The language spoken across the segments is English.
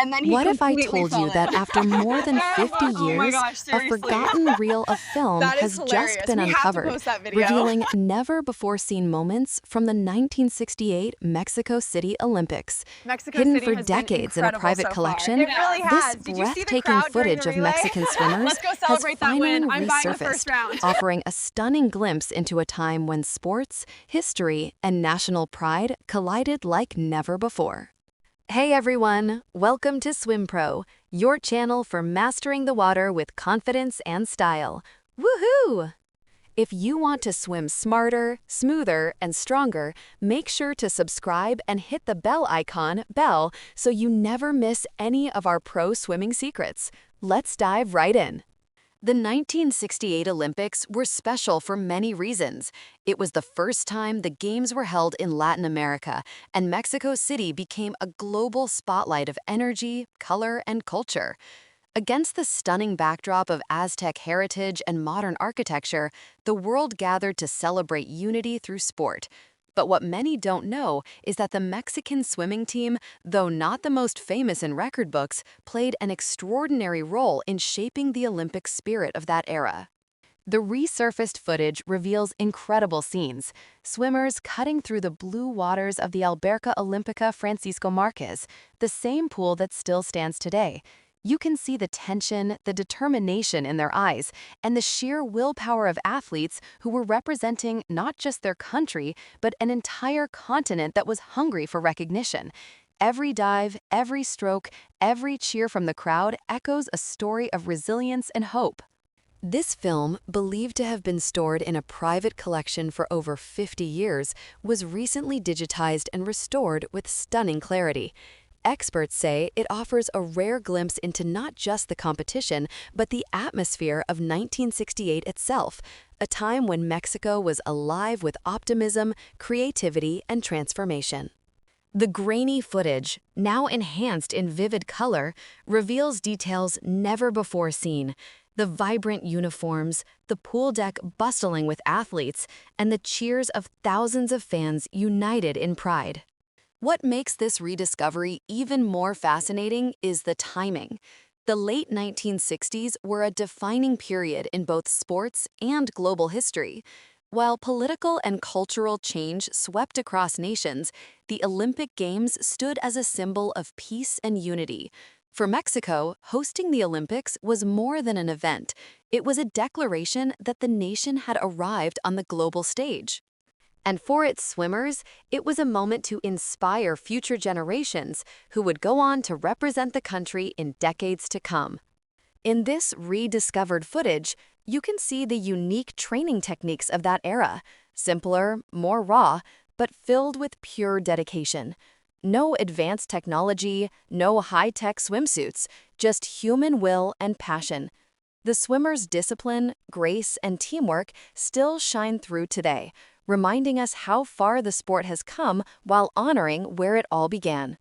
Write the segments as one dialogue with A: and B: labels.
A: and then he
B: What if I
A: completely
B: told you
A: fell
B: that
A: in.
B: after more than 50
A: Oh my
B: years,
A: gosh,
B: a
A: seriously.
B: forgotten reel of film
A: That is
B: has just
A: hilarious.
B: been
A: We have to
B: uncovered,
A: post that video.
B: revealing never-before-seen moments from the 1968 Mexico City Olympics?
A: Mexico
B: Hidden
A: City
B: for
A: has been
B: decades in a
A: incredible
B: private
A: so far.
B: collection,
A: It really
B: this
A: has. Did you see the
B: breathtaking
A: crowd during the
B: footage of
A: relay?
B: Mexican swimmers
A: Let's go
B: has
A: celebrate that
B: finally
A: win. I'm buying the first
B: resurfaced,
A: round.
B: offering a stunning glimpse into a time when sports, history, and national pride collided like never before. Hey everyone, welcome to SwimPro, your channel for mastering the water with confidence and style. Woohoo! If you want to swim smarter, smoother, and stronger, make sure to subscribe and hit the bell icon, bell, so you never miss any of our pro swimming secrets. Let's dive right in. The 1968 Olympics were special for many reasons. It was the first time the Games were held in Latin America, and Mexico City became a global spotlight of energy, color, and culture. Against the stunning backdrop of Aztec heritage and modern architecture, the world gathered to celebrate unity through sport. But what many don't know is that the Mexican swimming team, though not the most famous in record books, played an extraordinary role in shaping the Olympic spirit of that era. The resurfaced footage reveals incredible scenes. Swimmers cutting through the blue waters of the Alberca Olímpica Francisco Márquez, the same pool that still stands today. You can see the tension, the determination in their eyes, and the sheer willpower of athletes who were representing not just their country, but an entire continent that was hungry for recognition. Every dive, every stroke, every cheer from the crowd echoes a story of resilience and hope. This film, believed to have been stored in a private collection for over 50 years, was recently digitized and restored with stunning clarity. Experts say it offers a rare glimpse into not just the competition, but the atmosphere of 1968 itself, a time when Mexico was alive with optimism, creativity, and transformation. The grainy footage, now enhanced in vivid color, reveals details never before seen. The vibrant uniforms, the pool deck bustling with athletes, and the cheers of thousands of fans united in pride. What makes this rediscovery even more fascinating is the timing. The late 1960s were a defining period in both sports and global history. While political and cultural change swept across nations, the Olympic Games stood as a symbol of peace and unity. For Mexico, hosting the Olympics was more than an event. It was a declaration that the nation had arrived on the global stage. And for its swimmers, it was a moment to inspire future generations who would go on to represent the country in decades to come. In this rediscovered footage, you can see the unique training techniques of that era, simpler, more raw, but filled with pure dedication. No advanced technology, no high-tech swimsuits, just human will and passion. The swimmers' discipline, grace, and teamwork still shine through today, reminding us how far the sport has come while honoring where it all began.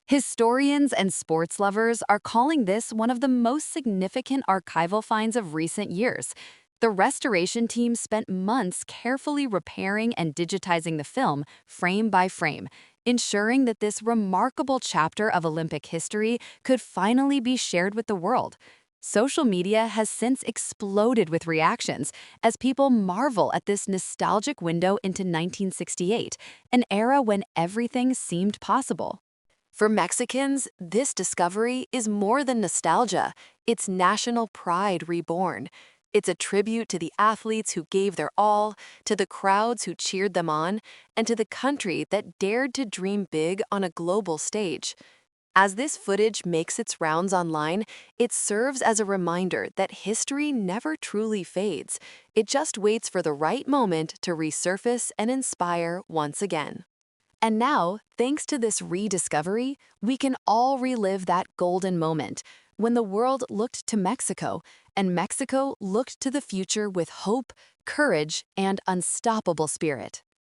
B: Historians and sports lovers are calling this one of the most significant archival finds of recent years. The restoration team spent months carefully repairing and digitizing the film, frame by frame, ensuring that this remarkable chapter of Olympic history could finally be shared with the world. Social media has since exploded with reactions as people marvel at this nostalgic window into 1968, an era when everything seemed possible. For Mexicans, this discovery is more than nostalgia, it's national pride reborn. It's a tribute to the athletes who gave their all, to the crowds who cheered them on, and to the country that dared to dream big on a global stage. As this footage makes its rounds online, it serves as a reminder that history never truly fades. It just waits for the right moment to resurface and inspire once again. And now, thanks to this rediscovery, we can all relive that golden moment when the world looked to Mexico, and Mexico looked to the future with hope, courage, and unstoppable spirit.